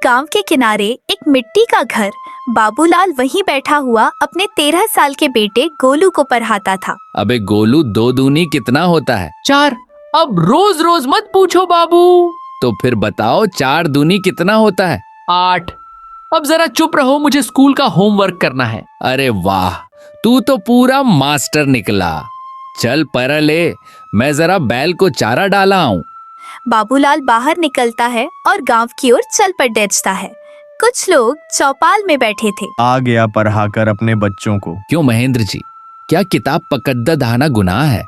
गांव के किनारे एक मिट्टी का घर। बाबूलाल वहीं बैठा हुआ अपने 13 साल के बेटे गोलू को पढ़ाता था। अबे गोलू, 2 दूनी कितना होता है? 4। अब रोज रोज मत पूछो बाबू। तो फिर बताओ 4 दूनी कितना होता है? 8। अब जरा चुप रहो, मुझे स्कूल का होमवर्क करना है। अरे वाह, तू तो पूरा मास्टर निकला। चल पढ़ ले, मैं जरा बैल को चारा डाला हूँ। बाबूलाल बाहर निकलता है और गांव की ओर चल पड़ता है। कुछ लोग चौपाल में बैठे थे। आ गया पढ़ाकर अपने बच्चों को। क्यों महेंद्र जी, क्या किताब पकड़ दाना गुनाह है?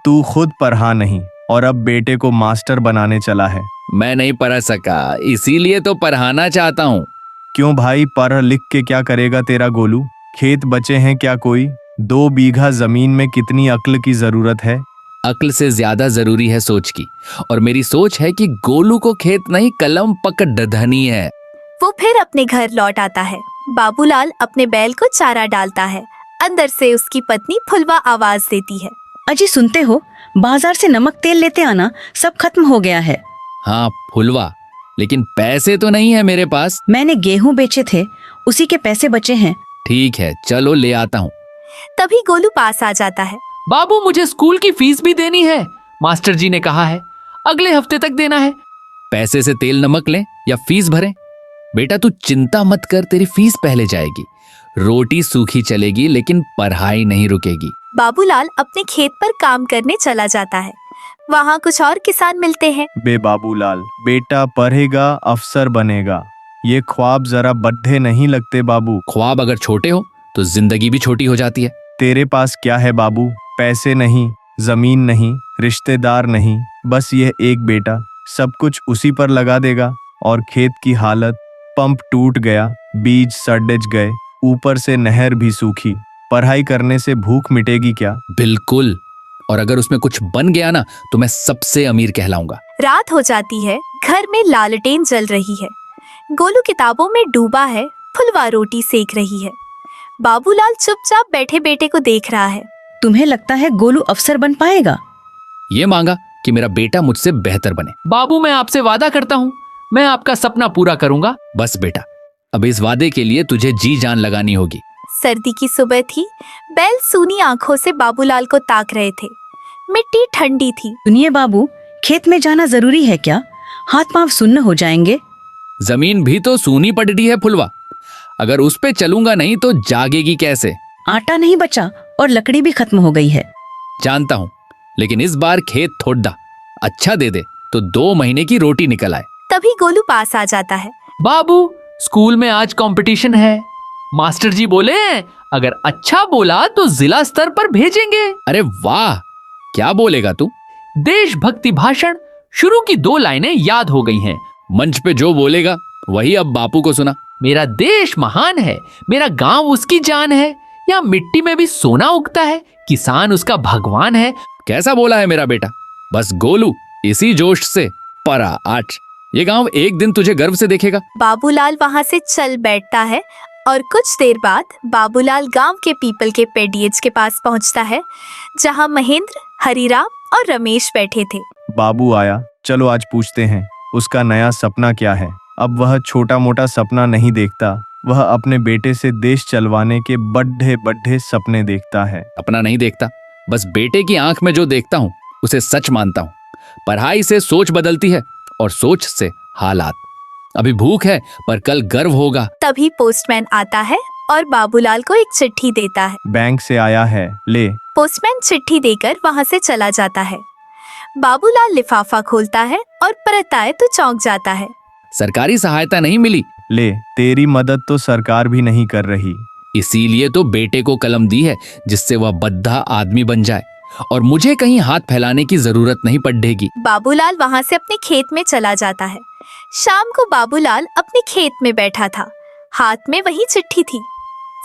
तू खुद पढ़ा नहीं और अब बेटे को मास्टर बनाने चला है। मैं नहीं पढ़ सका, इसीलिए तो पढ़ाना चाहता हूँ। क्यों भाई, पढ़ लिख के क्या करेगा तेरा गोलू? खेत बचे हैं क्या कोई? 2 बीघा जमीन में कितनी अक्ल की जरूरत है? अक्ल से ज्यादा जरूरी है सोच की, और मेरी सोच है कि गोलू को खेत नहीं कलम पकड़ धनी है। वो फिर अपने घर लौट आता है। बाबूलाल अपने बैल को चारा डालता है। अंदर से उसकी पत्नी फुलवा आवाज देती है। अजी सुनते हो, बाजार से नमक तेल लेते आना, सब खत्म हो गया है। हाँ फुलवा, लेकिन पैसे तो नहीं है मेरे पास। मैंने गेहूं बेचे थे, उसी के पैसे बचे हैं। ठीक है, चलो ले आता हूँ। तभी गोलू पास आ जाता है। बाबू, मुझे स्कूल की फीस भी देनी है। मास्टर जी ने कहा है अगले हफ्ते तक देना है। पैसे से तेल नमक लें या फीस भरें? बेटा तू चिंता मत कर, तेरी फीस पहले जाएगी। रोटी सूखी चलेगी लेकिन पढ़ाई नहीं रुकेगी। बाबूलाल अपने खेत पर काम करने चला जाता है। वहाँ कुछ और किसान मिलते हैं। बे बाबूलाल, बेटा पढ़ेगा अफसर बनेगा, ये ख्वाब जरा बड्ढे नहीं लगते बाबू? ख्वाब अगर छोटे हो तो जिंदगी भी छोटी हो जाती है। तेरे पास क्या है बाबू? पैसे नहीं, जमीन नहीं, रिश्तेदार नहीं, बस ये एक बेटा। सब कुछ उसी पर लगा देगा। और खेत की हालत, पंप टूट गया, बीज सड़ गए, ऊपर से नहर भी सूखी। पढ़ाई करने से भूख मिटेगी क्या? बिल्कुल, और अगर उसमें कुछ बन गया ना तो मैं सबसे अमीर कहलाऊंगा। रात हो जाती है। घर में लालटेन जल रही है। गोलू किताबों में डूबा है। फुलवा रोटी सेक रही है। बाबूलाल चुपचाप बैठे बेटे को देख रहा है। तुम्हें लगता है गोलू अफसर बन पाएगा? ये मांगा कि मेरा बेटा मुझसे बेहतर बने। बाबू, मैं आपसे वादा करता हूँ, मैं आपका सपना पूरा करूंगा। बस बेटा, अब इस वादे के लिए तुझे जी जान लगानी होगी। सर्दी की सुबह थी। बैल सूनी आंखों से बाबूलाल को ताक रहे थे। मिट्टी ठंडी थी। सुनिए बाबू, खेत में जाना जरूरी है क्या? हाथ पांव सुन्न हो जाएंगे। जमीन भी तो सूनी पड़ी है फुलवा, अगर उस पे चलूंगा नहीं तो जागेगी कैसे? आटा नहीं बचा और लकड़ी भी खत्म हो गई है। जानता हूँ, लेकिन इस बार खेत थोड़ा अच्छा दे दे तो 2 महीने की रोटी निकल आए। तभी गोलू पास आ जाता है। बाबू, स्कूल में आज कंपटीशन है। मास्टर जी बोले हैं अगर अच्छा बोला तो जिला स्तर पर भेजेंगे। अरे वाह, क्या बोलेगा तू? देशभक्ति भाषण। शुरू की 2 लाइनें याद हो गई हैं। मंच पे जो बोलेगा वही अब बापू को सुना। मेरा देश महान है, मेरा गांव उसकी जान है, यहाँ मिट्टी में भी सोना उगता है, किसान उसका भगवान है। कैसा बोला है मेरा बेटा? बस गोलू, इसी जोश से परा 8। ये गांव एक दिन तुझे गर्व से देखेगा। बाबूलाल वहाँ से चल बैठता है और कुछ देर बाद बाबूलाल गांव के पीपल के पेड़िएज के पास पहुँचता है, जहाँ महेंद्र, हरिराम और रमेश बैठे थे। बाबू आया, चलो आज पूछते हैं उसका नया सपना क्या है। अब वह छोटा मोटा सपना नहीं देखता, वह अपने बेटे से देश चलवाने के बड़े बड़े सपने देखता है। अपना नहीं देखता, बस बेटे की आंख में जो देखता हूँ उसे सच मानता हूँ। पढ़ाई से सोच बदलती है और सोच से हालात। अभी भूख है पर कल गर्व होगा। तभी पोस्टमैन आता है और बाबूलाल को एक चिट्ठी देता है। बैंक से आया है, ले। पोस्टमैन चिट्ठी देकर वहाँ से चला जाता है। बाबूलाल लिफाफा खोलता है और परतता है तो चौंक जाता है। सरकारी सहायता नहीं मिली। ले, तेरी मदद तो सरकार भी नहीं कर रही। इसीलिए तो बेटे को कलम दी है, जिससे वह बद्धा आदमी बन जाए और मुझे कहीं हाथ फैलाने की जरूरत नहीं पड़ेगी। बाबूलाल वहाँ से अपने खेत में चला जाता है। शाम को बाबूलाल अपने खेत में बैठा था। हाथ में वही चिट्ठी थी।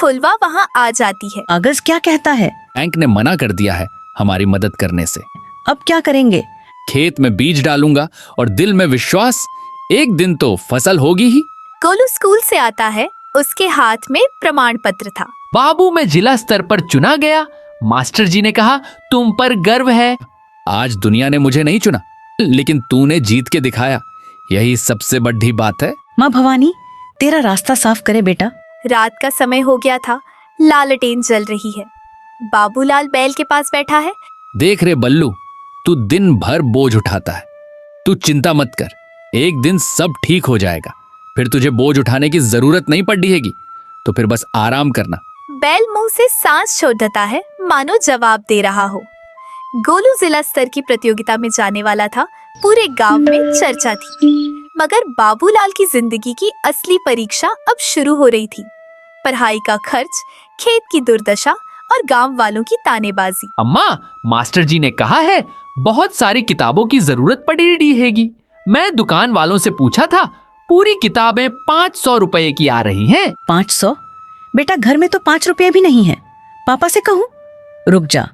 फुलवा वहाँ आ जाती है। कागज क्या कहता है? बैंक ने मना कर दिया है हमारी मदद करने से। अब क्या करेंगे? खेत में बीज डालूंगा और दिल में विश्वास, एक दिन तो फसल होगी ही। गोलू स्कूल से आता है। उसके हाथ में प्रमाण पत्र था। बाबू, मैं जिला स्तर पर चुना गया। मास्टर जी ने कहा तुम पर गर्व है। आज दुनिया ने मुझे नहीं चुना, लेकिन तूने जीत के दिखाया, यही सबसे बड़ी बात है। माँ भवानी, तेरा रास्ता साफ करे बेटा। रात का समय हो गया था, लालटेन जल रही है। बाबूलाल बैल के पास बैठा है। देख रे बल्लू, तू दिन भर बोझ उठाता है। तू चिंता मत कर, एक दिन सब ठीक हो जाएगा। फिर तुझे बोझ उठाने की जरूरत नहीं पड़ेगी, तो फिर बस आराम करना। बैल मुंह से सांस छोड़ता है, मानो जवाब दे रहा हो। गोलू जिला स्तर की प्रतियोगिता में जाने वाला था। पूरे गांव में चर्चा थी, मगर बाबूलाल की जिंदगी की असली परीक्षा अब शुरू हो रही थी। पढ़ाई का खर्च, खेत की दुर्दशा और गांव वालों की तानेबाजी। अम्मा, मास्टर जी ने कहा है बहुत सारी किताबों की जरूरत पड़ी रहेगी। मैं दुकान वालों से पूछा था, पूरी किताबें 500 रुपए की आ रही हैं। 500? बेटा, घर में तो 5 रुपये भी नहीं है। पापा से कहूँ? रुक जा,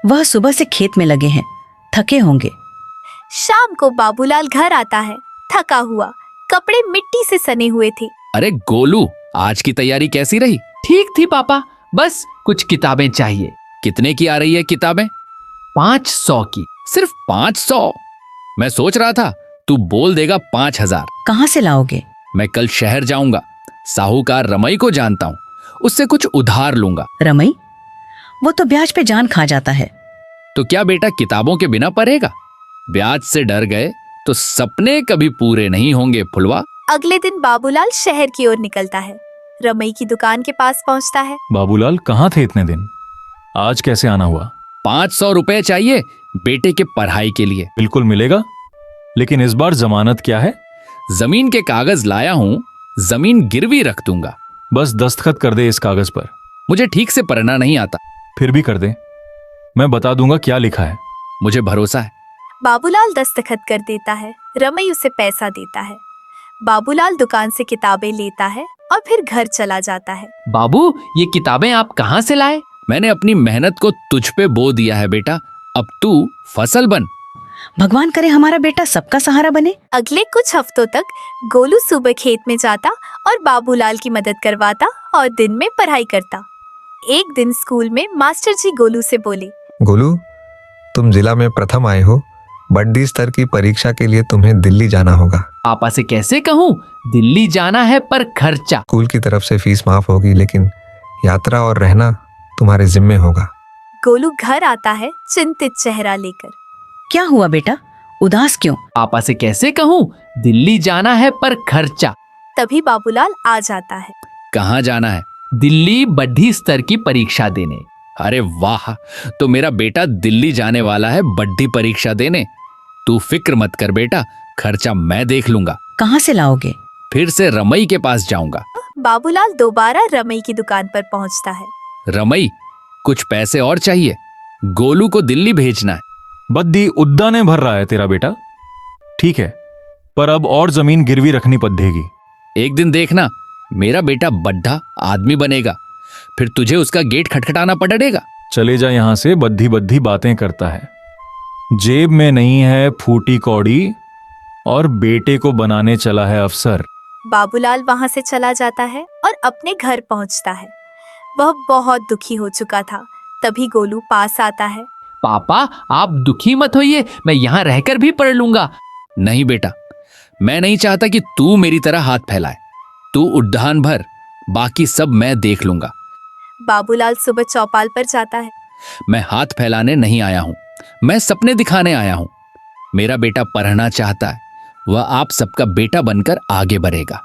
वह सुबह से खेत में लगे हैं, थके होंगे। शाम को बाबूलाल घर आता है, थका हुआ, कपड़े मिट्टी से सने हुए थे। अरे गोलू, आज की तैयारी कैसी रही? ठीक थी पापा, बस कुछ किताबें चाहिए। कितने की आ रही है किताबें? 500 की। सिर्फ 500? मैं सोच रहा था तू बोल देगा 5000। कहाँ से लाओगे? मैं कल शहर जाऊंगा, साहूकार रमई को जानता हूँ, उससे कुछ उधार लूंगा। रमई? वो तो ब्याज पे जान खा जाता है। तो क्या बेटा किताबों के बिना पढ़ेगा? ब्याज से डर गए तो सपने कभी पूरे नहीं होंगे फुलवा। अगले दिन बाबूलाल शहर की ओर निकलता है। रमई की दुकान के पास पहुंचता है। बाबूलाल, कहाँ थे इतने दिन? आज कैसे आना हुआ? 500 रुपए चाहिए बेटे के पढ़ाई के लिए। बिल्कुल मिलेगा, लेकिन इस बार जमानत क्या है? जमीन के कागज लाया हूँ, जमीन गिरवी रख दूंगा। बस दस्तखत कर दे इस कागज पर। मुझे ठीक से पढ़ना नहीं आता। फिर भी कर दे, मैं बता दूंगा क्या लिखा है। मुझे भरोसा है। बाबूलाल दस्तखत कर देता है। रमई उसे पैसा देता है। बाबूलाल दुकान से किताबें लेता है और फिर घर चला जाता है। बाबू, ये किताबें आप कहाँ से लाए? मैंने अपनी मेहनत को तुझ पे बो दिया है बेटा, अब तू फसल बन। भगवान करे हमारा बेटा सबका सहारा बने। अगले कुछ हफ्तों तक गोलू सुबह खेत में जाता और बाबूलाल की मदद करवाता और दिन में पढ़ाई करता। एक दिन स्कूल में मास्टर जी गोलू से बोले, गोलू, तुम जिला में प्रथम आए हो। बड्डी स्तर की परीक्षा के लिए तुम्हें दिल्ली जाना होगा। पापा से कैसे कहूँ? दिल्ली जाना है पर खर्चा। स्कूल की तरफ से फीस माफ होगी, लेकिन यात्रा और रहना तुम्हारे जिम्मे होगा। गोलू घर आता है चिंतित चेहरा लेकर। क्या हुआ बेटा, उदास क्यों? पापा से कैसे कहूँ? दिल्ली जाना है पर खर्चा। तभी बाबूलाल आ जाता है। कहाँ जाना है? दिल्ली बड्डी स्तर की परीक्षा देने। अरे वाह, तो मेरा बेटा दिल्ली जाने वाला है बड्डी परीक्षा देने। तू फिक्र मत कर बेटा, खर्चा मैं देख लूंगा। कहाँ से लाओगे? फिर से रमई के पास जाऊंगा। बाबूलाल दोबारा रमई की दुकान पर पहुंचता है। रमई, कुछ पैसे और चाहिए, गोलू को दिल्ली भेजना है। बद्दी उद्दा ने भर रहा है तेरा बेटा, ठीक है, पर अब और जमीन गिरवी रखनी पड़ेगी। एक दिन देखना, मेरा बेटा बड्ढा आदमी बनेगा, फिर तुझे उसका गेट खटखटाना पड़ेगा। चले जा यहां से, बद्धी बद्धी बातें करता है। जेब में नहीं है फूटी कौड़ी और बेटे को बनाने चला है अफसर। बाबूलाल वहां से चला जाता है और अपने घर पहुंचता है। वह बहुत दुखी हो चुका था। तभी गोलू पास आता है। पापा, आप दुखी मत होइए, मैं यहाँ रहकर भी पढ़ लूंगा। नहीं बेटा, मैं नहीं चाहता कि तू मेरी तरह हाथ फैलाए। तू उद्यान भर, बाकी सब मैं देख लूंगा। बाबूलाल सुबह चौपाल पर जाता है। मैं हाथ फैलाने नहीं आया हूं, मैं सपने दिखाने आया हूं। मेरा बेटा पढ़ना चाहता है, वह आप सबका बेटा बनकर आगे बढ़ेगा।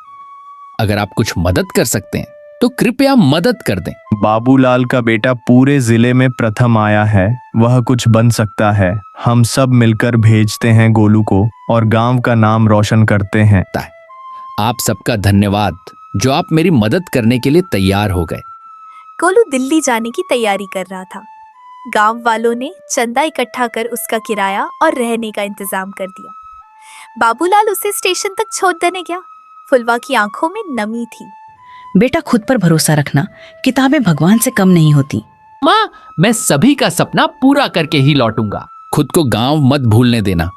अगर आप कुछ मदद कर सकते हैं तो कृपया मदद कर दें। बाबूलाल का बेटा पूरे जिले में प्रथम आया है, वह कुछ बन सकता है। हम सब मिलकर भेजते हैं गोलू को और गांव का नाम रोशन करते हैं। आप सबका धन्यवाद जो आप मेरी मदद करने के लिए तैयार हो गए। गोलू दिल्ली जाने की तैयारी कर रहा था। गांव वालों ने चंदा इकट्ठा कर उसका किराया और रहने का इंतजाम कर दिया। बाबूलाल उसे स्टेशन तक छोड़ देने गया। फुलवा की आंखों में नमी थी। बेटा, खुद पर भरोसा रखना, किताबें भगवान से कम नहीं होती। माँ, मैं सभी का सपना पूरा करके ही लौटूंगा। खुद को गांव मत भूलने देना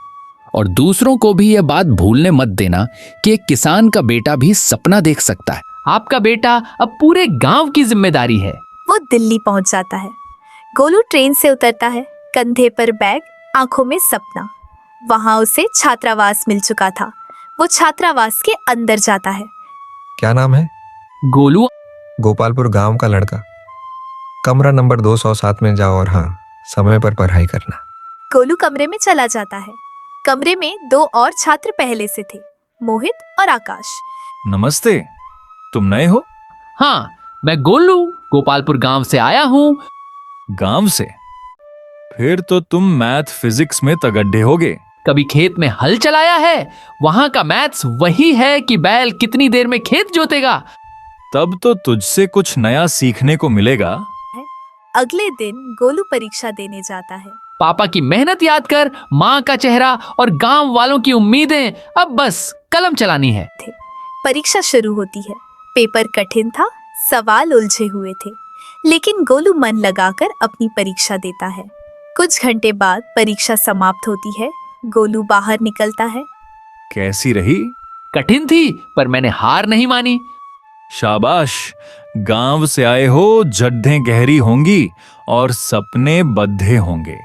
और दूसरों को भी यह बात भूलने मत देना कि एक किसान का बेटा भी सपना देख सकता है। आपका बेटा अब पूरे गांव की जिम्मेदारी है। वो दिल्ली पहुंच जाता है। गोलू ट्रेन से उतरता है, कंधे पर बैग, आंखों में सपना। वहां उसे छात्रावास मिल चुका था। वो छात्रावास के अंदर जाता है। क्या नाम है? गोलू। गोपालपुर गांव का लड़का। कमरा नंबर 207 में जाओ और हाँ, समय पर पढ़ाई करना। गोलू कमरे में चला जाता है। कमरे में 2 और छात्र पहले से थे, मोहित और आकाश। नमस्ते, तुम नए हो? हाँ, मैं गोलू गोपालपुर गांव से आया हूँ। गांव से? फिर तो तुम मैथ फिजिक्स में तगड्ढे होगे। कभी खेत में हल चलाया है? वहां का मैथ्स वही है कि बैल कितनी देर में खेत जोतेगा। तब तो तुझसे कुछ नया सीखने को मिलेगा। अगले दिन गोलू परीक्षा देने जाता है। पापा की मेहनत याद कर, माँ का चेहरा और गांव वालों की उम्मीदें, अब बस कलम चलानी है। परीक्षा शुरू होती है। पेपर कठिन था, सवाल उलझे हुए थे, लेकिन गोलू मन लगाकर अपनी परीक्षा देता है। कुछ घंटे बाद परीक्षा समाप्त होती है। गोलू बाहर निकलता है। कैसी रही? कठिन थी, पर मैंने हार नहीं मानी। शाबाश, गांव से आए हो, जड्ढें गहरी होंगी और सपने बद्धे होंगे।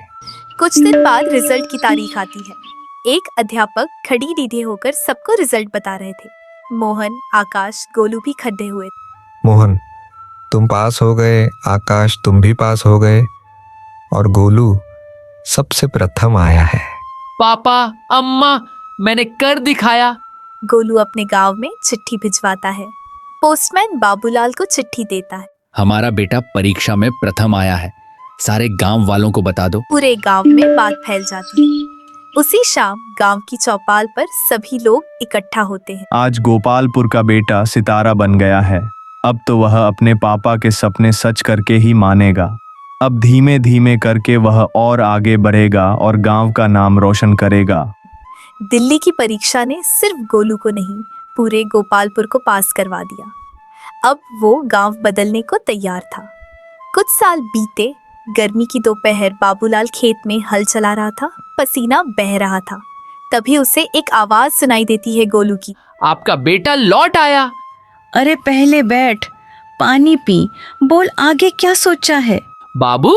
कुछ दिन बाद रिजल्ट की तारीख आती है। एक अध्यापक खड़ी रीढ़े होकर सबको रिजल्ट बता रहे थे। मोहन, आकाश, गोलू भी खड़े हुए। मोहन, तुम पास हो गए। आकाश, तुम भी पास हो गए। और गोलू सबसे प्रथम आया है। पापा, अम्मा, मैंने कर दिखाया। गोलू अपने गांव में चिट्ठी भिजवाता है। पोस्टमैन बाबूलाल को चिट्ठी देता है। हमारा बेटा परीक्षा में प्रथम आया है, सारे गांव वालों को बता दो। पूरे गांव में बात फैल जाती है। उसी शाम गांव की चौपाल पर सभी लोग इकट्ठा होते हैं। आज गोपालपुर का बेटा सितारा बन गया है। अब तो वह अपने पापा के सपने सच करके ही मानेगा। अब धीमे धीमे करके वह और आगे बढ़ेगा और गांव का नाम रोशन करेगा। दिल्ली की परीक्षा ने सिर्फ गोलू को नहीं, पूरे गोपालपुर को पास करवा दिया। अब वो गांव बदलने को तैयार था। कुछ साल बीते। गर्मी की दोपहर बाबूलाल खेत में हल चला रहा था। पसीना बह रहा था। तभी उसे एक आवाज सुनाई देती है, गोलू की। आपका बेटा लौट आया। अरे पहले बैठ, पानी पी, बोल आगे क्या सोचा है। बाबू,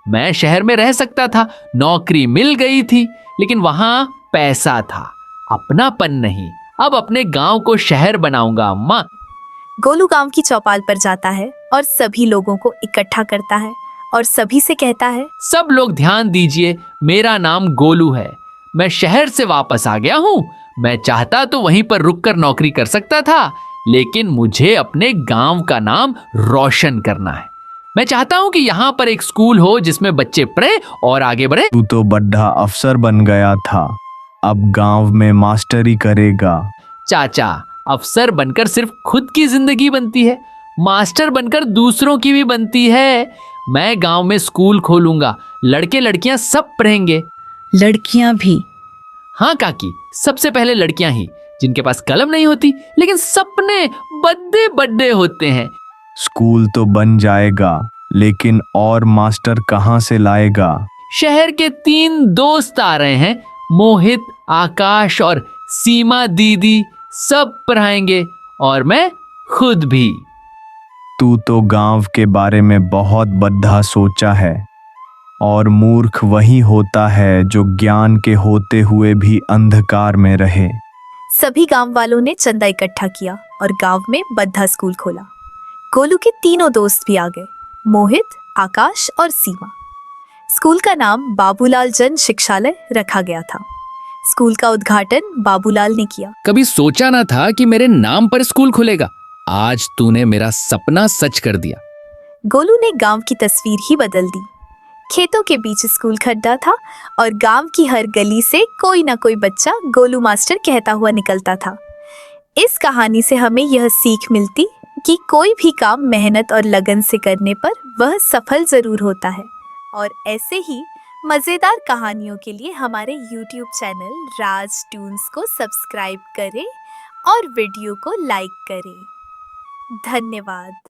मैं शहर में रह सकता था, नौकरी मिल गई थी, लेकिन वहां पैसा था, अपनापन नहीं। अब अपने गांव को शहर बनाऊंगा अम्मा। गोलू गांव की चौपाल पर जाता है और सभी लोगों को इकट्ठा करता है और सभी से कहता है, सब लोग ध्यान दीजिए, मेरा नाम गोलू है। मैं शहर से वापस आ गया हूँ। मैं चाहता तो वहीं पर रुककर नौकरी कर सकता था, लेकिन मुझे अपने गांव का नाम रोशन करना है। मैं चाहता हूँ कि यहाँ पर एक स्कूल हो जिसमें बच्चे पढ़े और आगे बढ़े। तू तो बड़ा अफसर बन गया था, अब गांव में मास्टरी करेगा। चाचा, अफसर बनकर सिर्फ खुद की जिंदगी बनती है, मास्टर बनकर दूसरों की भी बनती है। मैं गांव में स्कूल खोलूंगा, लड़के लड़कियां सब पढ़ेंगे। लड़कियां भी? हाँ काकी, सबसे पहले लड़कियां ही, जिनके पास कलम नहीं होती लेकिन सपने बड़े बड़े होते हैं। स्कूल तो बन जाएगा, लेकिन और मास्टर कहाँ से लाएगा? शहर के 3 दोस्त आ रहे हैं, मोहित, आकाश और सीमा दीदी, सब पढ़ाएंगे और मैं खुद भी। तू तो गांव के बारे में बहुत बद्धा सोचा है, और मूर्ख वही होता है जो ज्ञान के होते हुए भी अंधकार में रहे। सभी गांव वालों ने चंदा इकट्ठा किया और गांव में बद्धा स्कूल खोला। गोलू के 3 दोस्त भी आ गए, मोहित, आकाश और सीमा। स्कूल का नाम बाबूलाल जन शिक्षालय रखा गया था। स्कूल का उद्घाटन बाबूलाल ने किया। कभी सोचा ना था कि मेरे नाम पर स्कूल खुलेगा। आज तूने मेरा सपना सच कर दिया। गोलू ने गांव की तस्वीर ही बदल दी। खेतों के बीच स्कूल खड्डा था और गांव की हर गली से कोई ना कोई बच्चा गोलू मास्टर कहता हुआ निकलता था। इस कहानी से हमें यह सीख मिलती कि कोई भी काम मेहनत और लगन से करने पर वह सफल जरूर होता है। और ऐसे ही मजेदार कहानियों के लिए हमारे YouTube चैनल राज टून्स को सब्सक्राइब करें और वीडियो को लाइक करें। धन्यवाद।